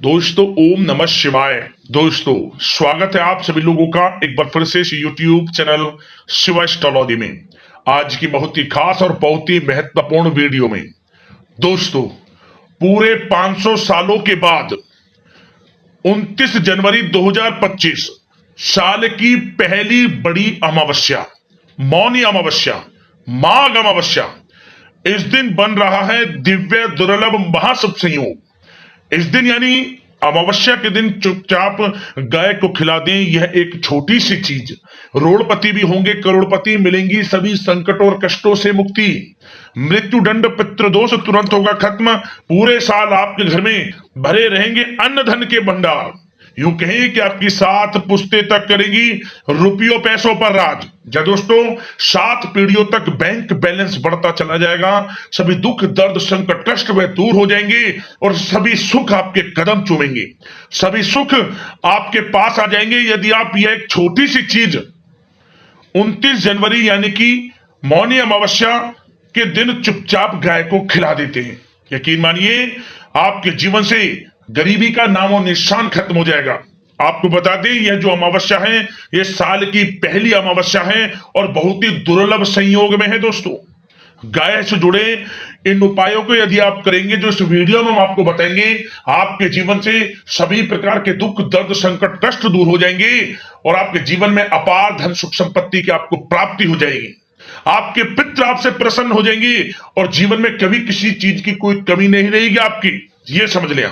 दोस्तों ओम नमः शिवाय। दोस्तों स्वागत है आप सभी लोगों का एक बार फिर से इस YouTube चैनल शिवा एस्ट्रोलॉजी में। आज की बहुत ही खास और बहुत ही महत्वपूर्ण वीडियो में दोस्तों पूरे 500 सालों के बाद 29 जनवरी 2025 साल की पहली बड़ी अमावस्या, मौनी अमावस्या, माघ अमावस्या, इस दिन बन रहा है दिव्य दुर्लभ महाशुभ संयोग। इस दिन यानी अमावस्या के दिन चुपचाप गाय को खिला दें, यह एक छोटी सी चीज रोड़पति भी होंगे, करोड़पति मिलेंगी, सभी संकट और कष्टों से मुक्ति, मृत्यु दंड पितृदोष तुरंत होगा खत्म, पूरे साल आपके घर में भरे रहेंगे अन्न धन के भंडार। यूं कहें कि आपकी 7 पुश्ते तक करेगी रुपयों पैसों पर राज। या दोस्तों 7 पीढ़ियों तक बैंक बैलेंस बढ़ता चला जाएगा, सभी दुख दर्द संकट कष्ट वह दूर हो जाएंगे और सभी सुख आपके कदम चूमेंगे, सभी सुख आपके पास आ जाएंगे यदि आप यह एक छोटी सी चीज 29 जनवरी यानी कि मौनी अमावस्या के दिन चुपचाप गाय को खिला देते हैं। यकीन मानिए आपके जीवन से गरीबी का नामो निशान खत्म हो जाएगा। आपको बता दें यह जो अमावस्या है यह साल की पहली अमावस्या है और बहुत ही दुर्लभ संयोग में है। दोस्तों गाय से जुड़े इन उपायों को यदि आप करेंगे जो इस वीडियो में हम आपको बताएंगे, आपके जीवन से सभी प्रकार के दुख दर्द संकट कष्ट दूर हो जाएंगे और आपके जीवन में अपार धन सुख संपत्ति की आपको प्राप्ति हो जाएगी। आपके पितृ आपसे प्रसन्न हो जाएंगे और जीवन में कभी किसी चीज की कोई कमी नहीं रहेगी आपकी, ये समझ लें।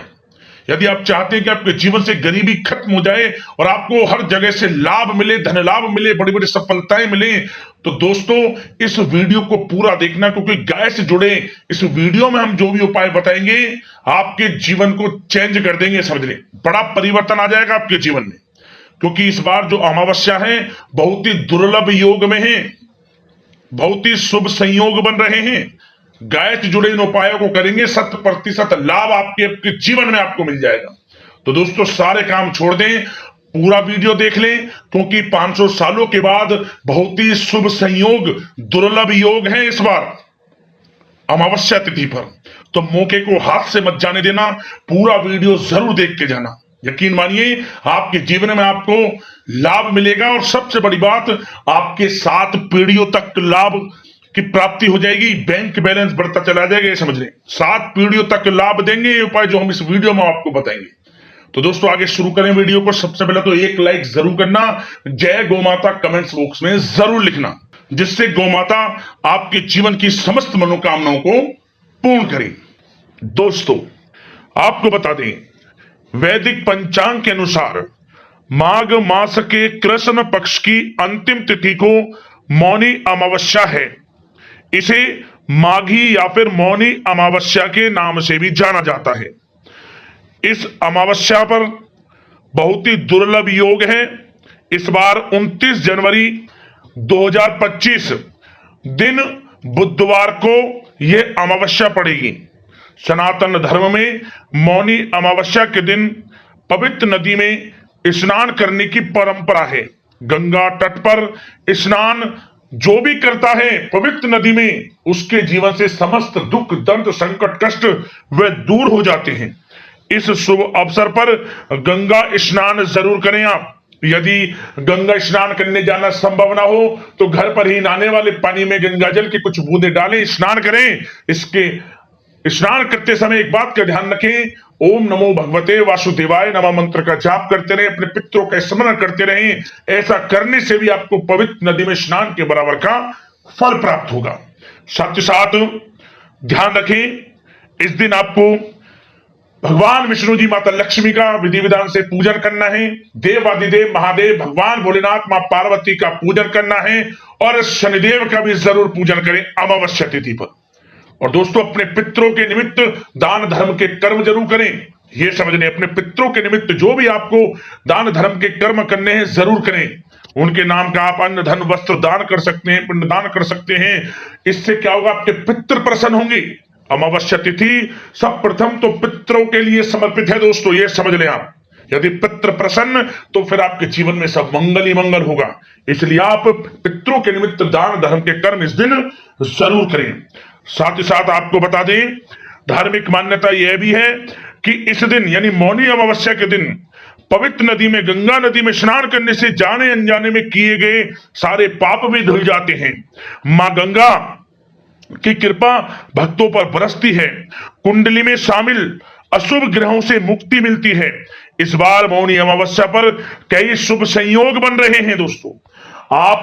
यदि आप चाहते हैं कि आपके जीवन से गरीबी खत्म हो जाए और आपको हर जगह से लाभ मिले, धन लाभ मिले, बड़ी बड़ी सफलताएं मिले, तो दोस्तों इस वीडियो को पूरा देखना, क्योंकि गाय से जुड़े इस वीडियो में हम जो भी उपाय बताएंगे आपके जीवन को चेंज कर देंगे। समझ लें बड़ा परिवर्तन आ जाएगा आपके जीवन में, क्योंकि इस बार जो अमावस्या है बहुत ही दुर्लभ योग में है, बहुत ही शुभ संयोग बन रहे हैं। गाय से जुड़े इन उपायों को करेंगे 100% लाभ आपके जीवन में आपको मिल जाएगा। तो दोस्तों सारे काम छोड़ दें, पूरा वीडियो देख लें, क्योंकि 500 सालों के बाद बहुत ही शुभ संयोग दुर्लभ योग है इस बार अमावस्या तिथि पर। तो मौके को हाथ से मत जाने देना, पूरा वीडियो जरूर देख के जाना। यकीन मानिए आपके जीवन में आपको लाभ मिलेगा और सबसे बड़ी बात आपके 7 पीढ़ियों तक लाभ की प्राप्ति हो जाएगी, बैंक बैलेंस बढ़ता चला जाएगा। ये समझ लें 7 पीढ़ियों तक लाभ देंगे ये उपाय जो हम इस वीडियो में आपको बताएंगे। तो दोस्तों आगे शुरू करें वीडियो को। सबसे पहले तो एक लाइक जरूर करना, जय गौ माता कमेंट्स बॉक्स में जरूर लिखना, जिससे गौ माता आपके जीवन की समस्त मनोकामनाओं को पूर्ण करें। दोस्तों आपको बता दें वैदिक पंचांग के अनुसार माघ मास के कृष्ण पक्ष की अंतिम तिथि को मौनी अमावस्या है। इसे माघी या फिर मौनी अमावस्या के नाम से भी जाना जाता है। इस अमावस्या पर बहुत ही दुर्लभ योग है। इस बार 29 जनवरी 2025 दिन बुधवार को यह अमावस्या पड़ेगी। सनातन धर्म में मौनी अमावस्या के दिन पवित्र नदी में स्नान करने की परंपरा है। गंगा तट पर स्नान जो भी करता है पवित्र नदी में, उसके जीवन से समस्त दुख दर्द संकट कष्ट वे दूर हो जाते हैं। इस शुभ अवसर पर गंगा स्नान जरूर करें आप। यदि गंगा स्नान करने जाना संभव ना हो तो घर पर ही नहाने वाले पानी में गंगा जल की कुछ बूंदे डालें, स्नान करें। इसके स्नान करते समय एक बात का ध्यान रखें, ओम नमो भगवते वासुदेवाय नमः मंत्र का जाप करते रहें, अपने पितरों का स्मरण करते रहें। ऐसा करने से भी आपको पवित्र नदी में स्नान के बराबर का फल प्राप्त होगा। साथ ही साथ ध्यान रखें इस दिन आपको भगवान विष्णु जी, माता लक्ष्मी का विधि विधान से पूजन करना है। देवादिदेव महादेव भगवान भोलेनाथ मां पार्वती का पूजन करना है और शनिदेव का भी जरूर पूजन करें अमावस्या तिथि पर। और दोस्तों अपने पितरों के निमित्त दान धर्म के कर्म जरूर करें। ये समझ लें अपने पितरों के निमित्त जो भी आपको दान धर्म के कर्म करने हैं जरूर करें। उनके नाम का आप अन्न धन वस्त्र दान कर सकते हैं, पिंड दान कर सकते हैं। इससे क्या होगा, आपके पितृ प्रसन्न होंगे। अमावस्या तिथि सब प्रथम तो पितरों के लिए समर्पित है दोस्तों, ये समझ लें आप। यदि पितृ प्रसन्न तो फिर आपके जीवन में सब मंगल ही मंगल होगा। इसलिए आप पितरों के निमित्त दान धर्म के कर्म इस दिन जरूर करें। साथ ही साथ आपको बता दें धार्मिक मान्यता यह भी है कि इस दिन यानी मौनी अमावस्या के दिन पवित्र नदी में, गंगा नदी में स्नान करने से जाने अनजाने में किए गए सारे पाप भी धुल जाते हैं। मां गंगा की कृपा भक्तों पर बरसती है। कुंडली में शामिल अशुभ ग्रहों से मुक्ति मिलती है। इस बार मौनी अमावस्या पर कई शुभ संयोग बन रहे हैं दोस्तों। आप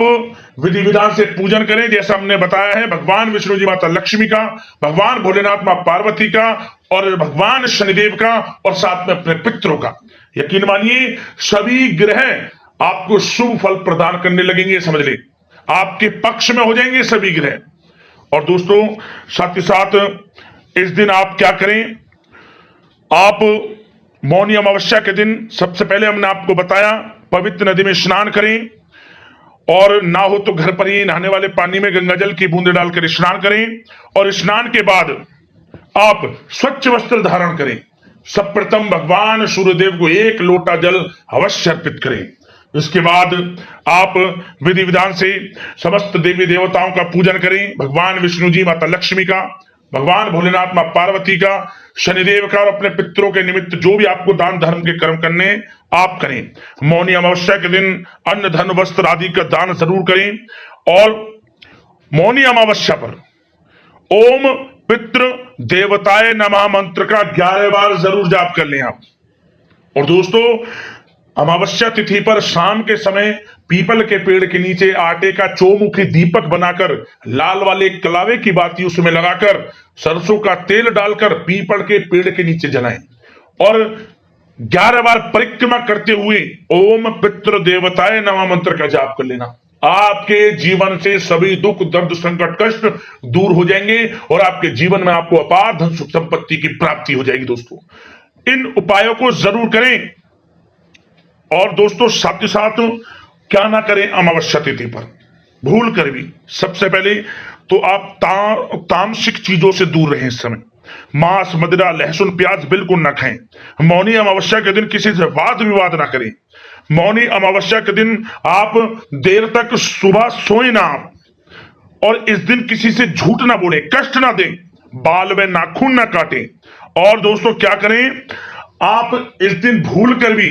विधि विधान से पूजन करें, जैसा हमने बताया है, भगवान विष्णु जी माता लक्ष्मी का, भगवान भोलेनाथ मां पार्वती का और भगवान शनिदेव का और साथ में अपने पितरों का। यकीन मानिए सभी ग्रह आपको शुभ फल प्रदान करने लगेंगे, समझ ले, आपके पक्ष में हो जाएंगे सभी ग्रह। और दोस्तों साथ ही साथ इस दिन आप क्या करें, आप मौनी अमावस्या के दिन सबसे पहले हमने आपको बताया पवित्र नदी में स्नान करें, और ना हो तो घर पर ही नहाने वाले पानी में गंगा जल की बूंदे डालकर स्नान करें। और स्नान के बाद आप स्वच्छ वस्त्र धारण करें। सब प्रथम भगवान सूर्यदेव को 1 लोटा जल अवश्य अर्पित करें। इसके बाद आप विधि विधान से समस्त देवी देवताओं का पूजन करें, भगवान विष्णु जी माता लक्ष्मी का, भगवान भोलेनाथ मां पार्वती का, शनिदेव का, और अपने पितरों के निमित्त जो भी आपको दान धर्म के कर्म करने आप करें। मौनी अमावस्या के दिन अन्न धन वस्त्र आदि का दान जरूर करें। और मौनी अमावस्या पर ओम पितृ देवताय नमः मंत्र का 11 बार जरूर जाप कर लें आप। और दोस्तों अमावस्या तिथि पर शाम के समय पीपल के पेड़ के नीचे आटे का चौमुखी दीपक बनाकर लाल वाले कलावे की बाती उसमें लगाकर सरसों का तेल डालकर पीपल के पेड़ के नीचे जलाएं और 11 बार परिक्रमा करते हुए ओम पितृ देवताय नमः मंत्र का जाप कर लेना। आपके जीवन से सभी दुख दर्द संकट कष्ट दूर हो जाएंगे और आपके जीवन में आपको अपार धन सुख संपत्ति की प्राप्ति हो जाएगी। दोस्तों इन उपायों को जरूर करें। और दोस्तों साथ ही साथ क्या ना करें अमावस्या तिथि पर भूल कर भी, सबसे पहले तो आप तामसिक चीजों से दूर रहें। इस समय मांस मदिरा लहसुन प्याज बिल्कुल ना खाएं। मौनी अमावस्या के दिन किसी से वाद विवाद ना करें। मौनी अमावस्या के दिन आप देर तक सुबह सोए ना आप, और इस दिन किसी से झूठ ना बोले, कष्ट ना दें, बाल में नाखून ना काटें। और दोस्तों क्या करें, आप इस दिन भूल कर भी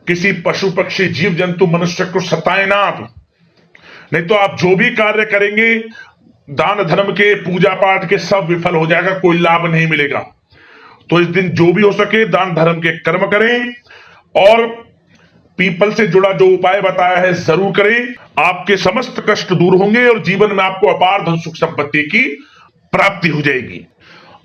किसी पशु पक्षी जीव जंतु मनुष्य को सताएं ना आप, नहीं तो आप जो भी कार्य करेंगे दान धर्म के पूजा पाठ के सब विफल हो जाएगा, कोई लाभ नहीं मिलेगा। तो इस दिन जो भी हो सके दान धर्म के कर्म करें और पीपल से जुड़ा जो उपाय बताया है जरूर करें। आपके समस्त कष्ट दूर होंगे और जीवन में आपको अपार धन सुख संपत्ति की प्राप्ति हो जाएगी।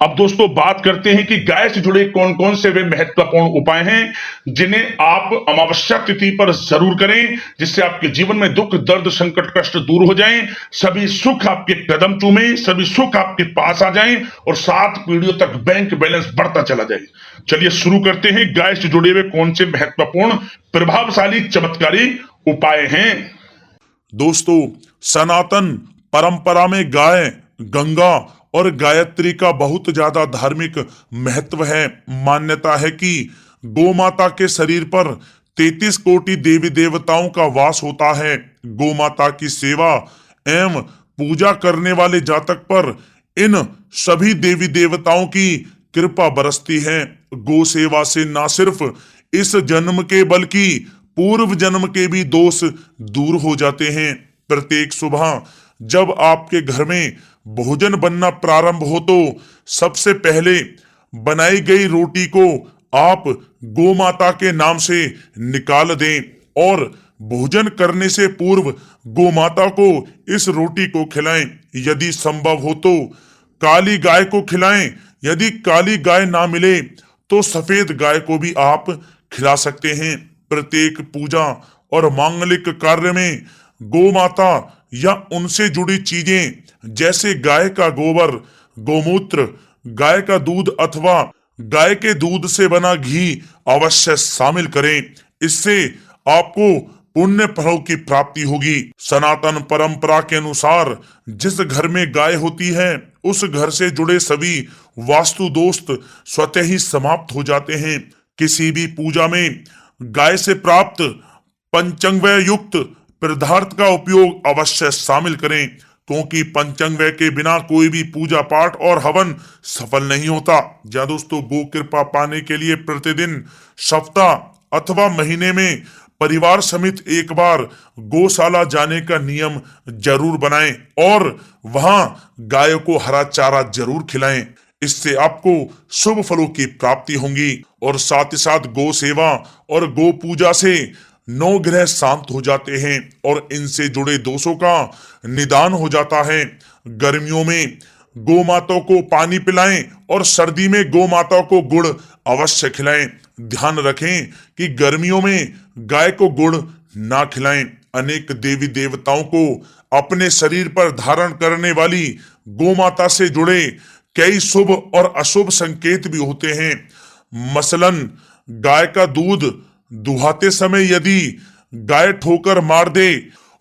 अब दोस्तों बात करते हैं कि गाय से जुड़े कौन कौन से वे महत्वपूर्ण उपाय हैं जिन्हें आप अमावस्या तिथि पर जरूर करें, जिससे आपके जीवन में दुख दर्द संकट कष्ट दूर हो जाएं, सभी सुख आपके कदम चूमें, सभी सुख आपके पास आ जाएं और 7 पीढ़ियों तक बैंक बैलेंस बढ़ता चला जाए। चलिए शुरू करते हैं गाय से जुड़े हुए कौन से महत्वपूर्ण प्रभावशाली चमत्कारी उपाय हैं। दोस्तों सनातन परंपरा में गाय, गंगा और गायत्री का बहुत ज्यादा धार्मिक महत्व है। मान्यता है कि गौ माता के शरीर पर 33 कोटि देवी देवताओं का वास होता है। गौ माता की सेवा एवं पूजा करने वाले जातक पर इन सभी देवी देवताओं की कृपा बरसती है। गौ सेवा से न सिर्फ इस जन्म के बल्कि पूर्व जन्म के भी दोष दूर हो जाते हैं। प्रत्येक सुबह जब आपके घर में भोजन बनना प्रारंभ हो तो सबसे पहले बनाई गई रोटी को आप गौ माता के नाम से निकाल दें और भोजन करने से पूर्व गौ माता को इस रोटी को खिलाएं। यदि संभव हो तो काली गाय को खिलाएं। यदि काली गाय ना मिले तो सफेद गाय को भी आप खिला सकते हैं। प्रत्येक पूजा और मांगलिक कार्य में गौ माता या उनसे जुड़ी चीजें जैसे गाय का गोबर, गोमूत्र, गाय का दूध अथवा गाय के दूध से बना घी अवश्य शामिल करें। इससे आपको पुण्य फलों की प्राप्ति होगी। सनातन परंपरा के अनुसार जिस घर में गाय होती है उस घर से जुड़े सभी वास्तु दोष स्वतः ही समाप्त हो जाते हैं। किसी भी पूजा में गाय से प्राप्त पंचांगव्य युक्त पदार्थ का उपयोग अवश्य शामिल करें। क्योंकि पंचांग के बिना कोई भी पूजा पाठ और हवन सफल नहीं होता। या दोस्तों, गो कृपा पाने के लिए प्रतिदिन, सप्ताह अथवा महीने में परिवार समेत एक बार गौशाला जाने का नियम जरूर बनाएं और वहां गायों को हरा चारा जरूर खिलाएं। इससे आपको शुभ फलों की प्राप्ति होगी और साथ ही साथ गौ सेवा और गो पूजा से 9 ग्रह शांत हो जाते हैं और इनसे जुड़े दोषों का निदान हो जाता है। गर्मियों में गौ माताओं को पानी पिलाएं और सर्दी में गौ माताओं को गुड़ अवश्य खिलाएं। ध्यान रखें कि गर्मियों में गाय को गुड़ ना खिलाएं। अनेक देवी देवताओं को अपने शरीर पर धारण करने वाली गौ माता से जुड़े कई शुभ और अशुभ संकेत भी होते हैं। मसलन, गाय का दूध दुहाते समय यदि गाय ठोकर मार दे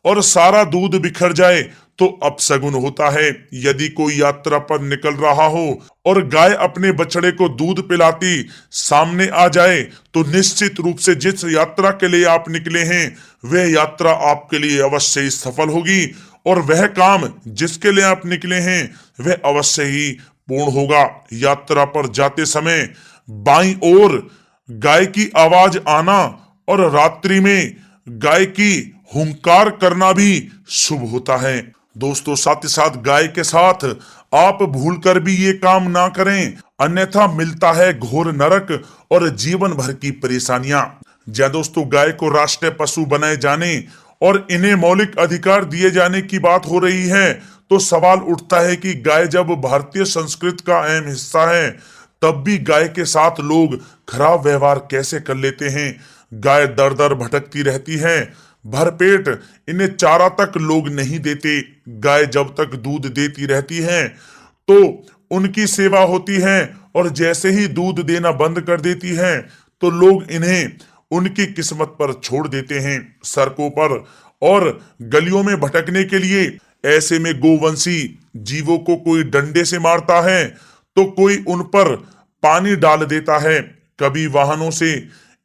और सारा दूध बिखर जाए तो अपशगुन होता है। यदि कोई यात्रा पर निकल रहा हो और गाय अपने बछड़े को दूध पिलाती सामने आ जाए तो निश्चित रूप से जिस यात्रा के लिए आप निकले हैं वह यात्रा आपके लिए अवश्य ही सफल होगी और वह काम जिसके लिए आप निकले हैं वह अवश्य ही पूर्ण होगा। यात्रा पर जाते समय बाईं ओर गाय की आवाज आना और रात्रि में गाय की हुंकार करना भी शुभ होता है। दोस्तों, साथ ही साथ गाय के साथ आप भूलकर भी ये काम ना करें, अन्यथा मिलता है घोर नरक और जीवन भर की परेशानियां। या दोस्तों, गाय को राष्ट्रीय पशु बनाए जाने और इन्हें मौलिक अधिकार दिए जाने की बात हो रही है तो सवाल उठता है कि गाय जब भारतीय संस्कृति का अहम हिस्सा है तब भी गाय के साथ लोग खराब व्यवहार कैसे कर लेते हैं। गाय दर दर भटकती रहती है, भरपेट इन्हें चारा तक लोग नहीं देते। गाय जब तक दूध देती रहती है तो उनकी सेवा होती है और जैसे ही दूध देना बंद कर देती है तो लोग इन्हें उनकी किस्मत पर छोड़ देते हैं, सड़कों पर और गलियों में भटकने के लिए। ऐसे में गोवंशी जीवों को कोई डंडे से मारता है तो कोई उन पर पानी डाल देता है। कभी वाहनों से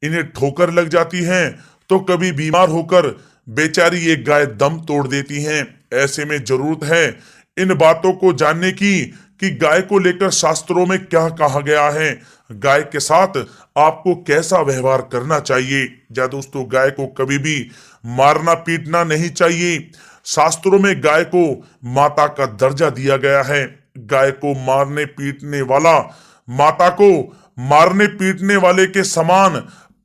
इन्हें ठोकर लग जाती है तो कभी बीमार होकर बेचारी ये गाय दम तोड़ देती हैं। ऐसे में जरूरत है इन बातों को जानने की कि गाय को लेकर शास्त्रों में क्या कहा गया है, गाय के साथ आपको कैसा व्यवहार करना चाहिए। या दोस्तों, गाय को कभी भी मारना पीटना नहीं चाहिए। शास्त्रों में गाय को माता का दर्जा दिया गया है। गाय को मारने पीटने वाला माता को मारने पीटने वाले के समान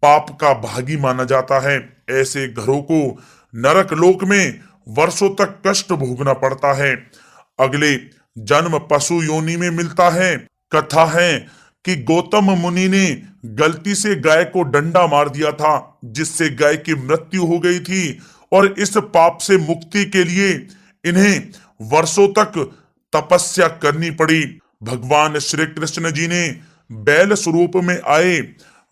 पाप का भागी माना जाता है। ऐसे घरों को नरक लोक में वर्षों तक कष्ट भोगना पड़ता है, अगले जन्म पशु योनि में मिलता है। कथा है कि गौतम मुनि ने गलती से गाय को डंडा मार दिया था जिससे गाय की मृत्यु हो गई थी और इस पाप से मुक्ति के लिए इन्हें वर्षों तक तपस्या करनी पड़ी। भगवान श्री कृष्ण जी ने बैल स्वरूप में आए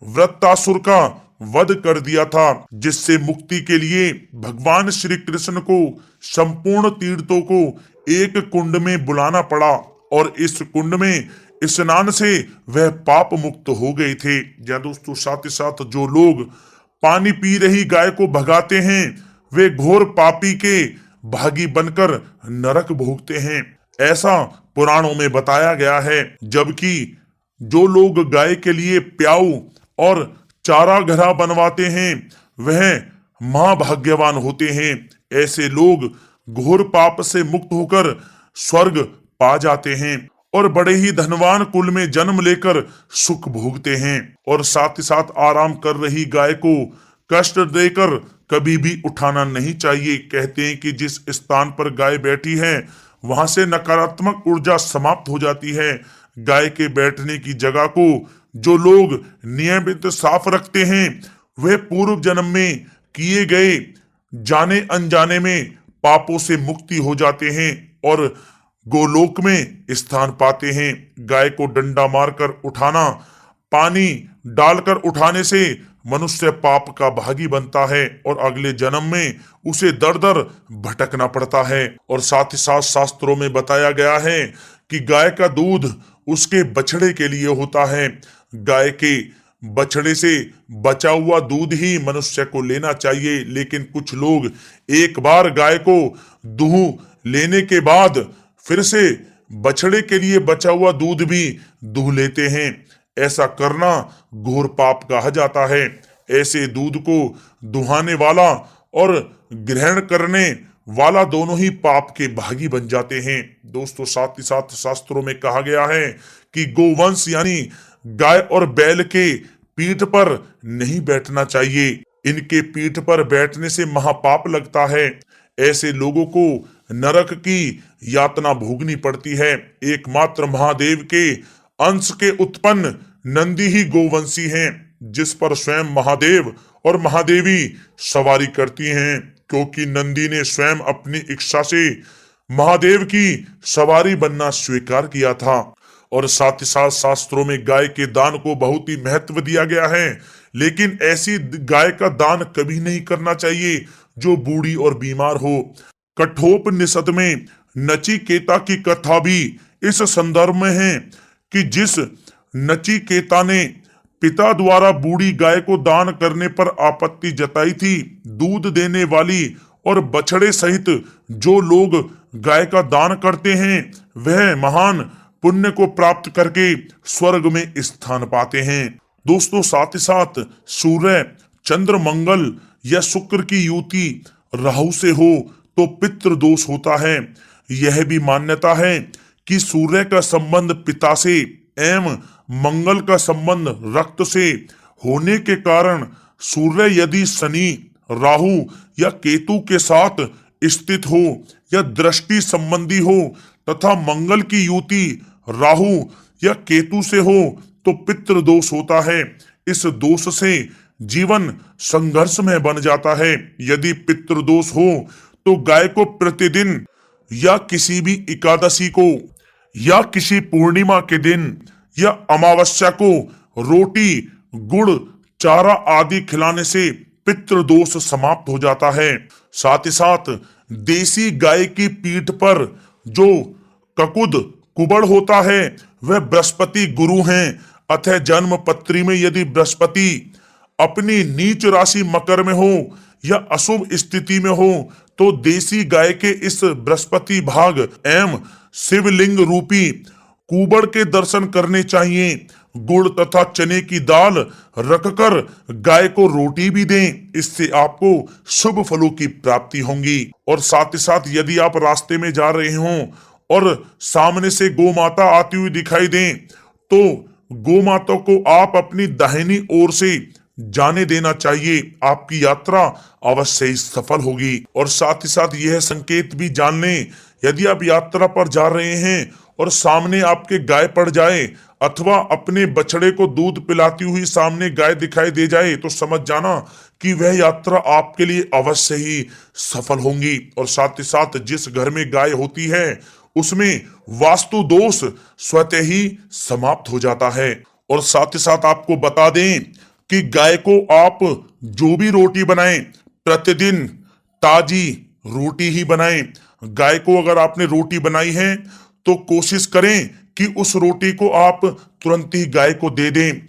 वृत्तासुर का वध कर दिया था, जिससे मुक्ति के लिए भगवान श्री कृष्ण को संपूर्ण तीर्थों को एक कुंड में बुलाना पड़ा और इस कुंड में स्नान से वह पाप मुक्त हो गए थे। या दोस्तों, साथ ही साथ जो लोग पानी पी रही गाय को भगाते हैं वे घोर पापी के भागी बनकर नरक भोगते हैं, ऐसा पुराणों में बताया गया है। जबकि जो लोग गाय के लिए प्याऊ और चारा घरा बनवाते हैं वह महाभाग्यवान होते हैं। ऐसे लोग घोर पाप से मुक्त होकर स्वर्ग पा जाते हैं और बड़े ही धनवान कुल में जन्म लेकर सुख भोगते हैं। और साथ ही साथ आराम कर रही गाय को कष्ट देकर कभी भी उठाना नहीं चाहिए। कहते हैं कि जिस स्थान पर गाय बैठी है वहां से नकारात्मक ऊर्जा समाप्त हो जाती है। गाय के बैठने की जगह को जो लोग नियमित साफ रखते हैं वे पूर्व जन्म में किए गए जाने अनजाने में पापों से मुक्ति हो जाते हैं और गोलोक में स्थान पाते हैं। गाय को डंडा मारकर उठाना, पानी डालकर उठाने से मनुष्य पाप का भागी बनता है और अगले जन्म में उसे दर दर भटकना पड़ता है। और साथ ही साथ शास्त्रों में बताया गया है कि गाय का दूध उसके बछड़े के लिए होता है। गाय के बछड़े से बचा हुआ दूध ही मनुष्य को लेना चाहिए, लेकिन कुछ लोग एक बार गाय को दूह लेने के बाद फिर से बछड़े के लिए बचा हुआ दूध भी दूह लेते हैं। ऐसा करना घोर पाप कहा जाता है। ऐसे दूध को दुहाने वाला और ग्रहण करने वाला दोनों ही पाप के भागी बन जाते हैं। दोस्तों, साथ ही साथ शास्त्रों में कहा गया है कि गोवंश यानी गाय और बैल के पीठ पर नहीं बैठना चाहिए। इनके पीठ पर बैठने से महापाप लगता है। ऐसे लोगों को नरक की यातना भोगनी पड़ती है। एकमात्र महादेव के अंश के उत्पन्न नंदी ही गोवंशी हैं, जिस पर स्वयं महादेव और महादेवी सवारी करती हैं, क्योंकि नंदी ने स्वयं अपनी इच्छा से महादेव की सवारी बनना स्वीकार किया था। और साथ ही साथ शास्त्रों में गाय के दान को बहुत ही महत्व दिया गया है, लेकिन ऐसी गाय का दान कभी नहीं करना चाहिए जो बूढ़ी और बीमार हो। कठोपनिषद में नचिकेता की कथा भी इस संदर्भ में है कि जिस नचिकेता ने पिता द्वारा बूढ़ी गाय को दान करने पर आपत्ति जताई थी, दूध देने वाली और बछड़े सहित जो लोग गाय का दान करते हैं वह महान पुण्य को प्राप्त करके स्वर्ग में स्थान पाते हैं। दोस्तों, साथ ही साथ सूर्य, चंद्र, मंगल या शुक्र की युति राहु से हो तो पितृ दोष होता है। यह भी मान्यता है कि सूर्य का संबंध पिता से एवं मंगल का संबंध रक्त से होने के कारण सूर्य यदि शनि, राहु या केतु के साथ स्थित हो या दृष्टि संबंधी हो तथा मंगल की युति राहु या केतु से हो तो पितृ दोष होता है। इस दोष से जीवन संघर्ष में बन जाता है। यदि पितृ दोष हो तो गाय को प्रतिदिन या किसी भी एकादशी को या किसी पूर्णिमा के दिन या अमावस्या को रोटी, गुड़, चारा आदि खिलाने से पितृदोष समाप्त हो जाता है। साथ ही साथ देसी गाय की पीठ पर जो ककुद कुबड़ होता है वह बृहस्पति गुरु हैं। अतः जन्म पत्री में यदि बृहस्पति अपनी नीच राशि मकर में हो या अशुभ स्थिति में हो तो देसी गाय के इस बृहस्पति भाग एवं शिवलिंग रूपी कुबड़ के दर्शन करने चाहिए। गुड़ तथा चने की दाल रखकर गाय को रोटी भी दें, इससे आपको शुभ फलों की प्राप्ति होगी। और साथ ही साथ यदि आप रास्ते में जा रहे हो और सामने से गौ माता आती हुई दिखाई दें तो गौ माता को आप अपनी दाहिनी ओर से जाने देना चाहिए। आपकी यात्रा अवश्य ही सफल होगी। और साथ ही साथ यह संकेत भी जान लें, यदि आप यात्रा पर जा रहे हैं और सामने आपके गाय पड़ जाए अथवा अपने बछड़े को दूध पिलाती हुई सामने गाय दिखाई दे जाए तो समझ जाना कि वह यात्रा आपके लिए अवश्य ही सफल होगी। और साथ ही साथ जिस घर में गाय होती है उसमें वास्तु दोष स्वतः ही समाप्त हो जाता है। और साथ ही साथ आपको बता दें कि गाय को आप जो भी रोटी बनाएं प्रतिदिन ताजी रोटी ही बनाएं। गाय को अगर आपने रोटी बनाई है तो कोशिश करें कि उस रोटी को आप तुरंत ही गाय को दे दें।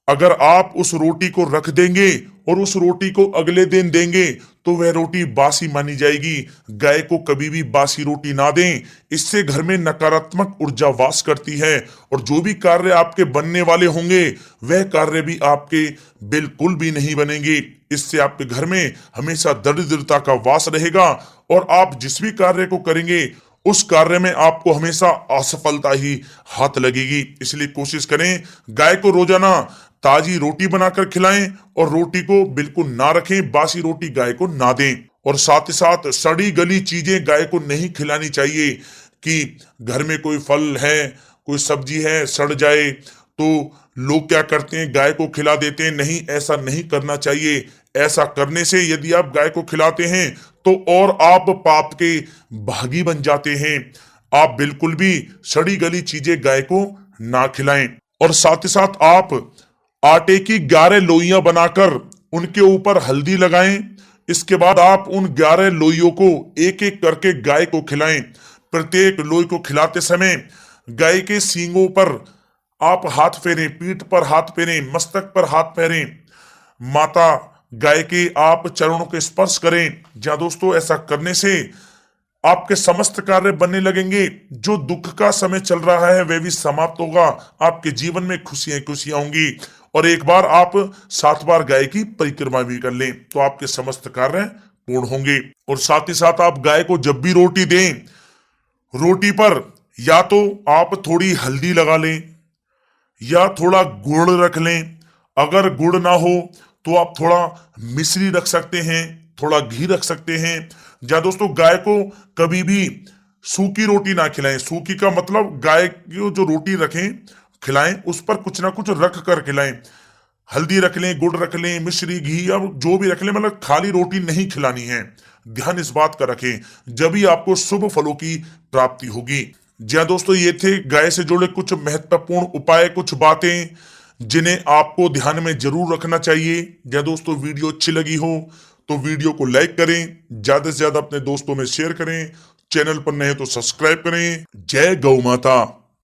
अगर आप उस रोटी को रख देंगे और उस रोटी को अगले दिन देंगे तो वह रोटी बासी मानी जाएगी। गाय को कभी भी बासी रोटी ना दें, इससे घर में नकारात्मक ऊर्जा वास करती है और जो भी कार्य आपके बनने वाले होंगे वह कार्य भी आपके बिल्कुल भी नहीं बनेंगे। इससे आपके घर में हमेशा दरिद्रता का वास रहेगा और आप जिस भी कार्य को करेंगे उस कार्य में आपको हमेशा असफलता ही हाथ लगेगी। इसलिए कोशिश करें गाय को रोजाना ताजी रोटी बनाकर खिलाएं और रोटी को बिल्कुल ना रखें, बासी रोटी गाय को ना दें। और साथ ही साथ सड़ी गली चीजें गाय को नहीं खिलानी चाहिए कि घर में कोई फल है, कोई सब्जी है, सड़ जाए तो लोग क्या करते हैं गाय को खिला देते हैं। नहीं, ऐसा नहीं करना चाहिए। ऐसा करने से यदि आप गाय को खिलाते हैं तो और आप पाप के भागी बन जाते हैं। आप बिल्कुल भी सड़ी गली चीजें गाय को ना खिलाएं। और साथ ही साथ आप आटे की 11 लोइयां बनाकर उनके ऊपर हल्दी लगाएं। इसके बाद आप उन 11 लोइयों को एक एक करके गाय को खिलाएं। प्रत्येक लोई को खिलाते समय गाय के सींगों पर आप हाथ फेरें, पीठ पर हाथ फेरें, मस्तक पर हाथ फेरें, माता गाय के आप चरणों के स्पर्श करें। जहाँ दोस्तों ऐसा करने से आपके समस्त कार्य बनने लगेंगे। जो दुख का समय चल रहा है वह भी समाप्त होगा। आपके जीवन में खुशियां खुशियां होंगी। और एक बार आप 7 बार गाय की परिक्रमा भी कर लें तो आपके समस्त कार्य पूर्ण होंगे। और साथ ही साथ आप गाय को जब भी रोटी दें, रोटी पर या तो आप थोड़ी हल्दी लगा लें या थोड़ा गुड़ रख लें। अगर गुड़ ना हो तो आप थोड़ा मिश्री रख सकते हैं, थोड़ा घी रख सकते हैं। या दोस्तों, गाय को कभी भी सूखी रोटी ना खिलाएं। सूखी का मतलब गाय की जो रोटी रखें खिलाएं, उस पर कुछ ना कुछ रख कर खिलाएं। हल्दी रख लें, गुड़ रख लें, मिश्री, घी या जो भी रख लें, मतलब खाली रोटी नहीं खिलानी है। ध्यान इस बात का रखें, जब ही आपको शुभ फलों की प्राप्ति होगी। जी हाँ दोस्तों, ये थे गाय से जुड़े कुछ महत्वपूर्ण उपाय, कुछ बातें जिन्हें आपको ध्यान में जरूर रखना चाहिए। या दोस्तों, वीडियो अच्छी लगी हो तो वीडियो को लाइक करें, ज्यादा से ज्यादा अपने दोस्तों में शेयर करें, चैनल पर नए तो सब्सक्राइब करें। जय गौ माता।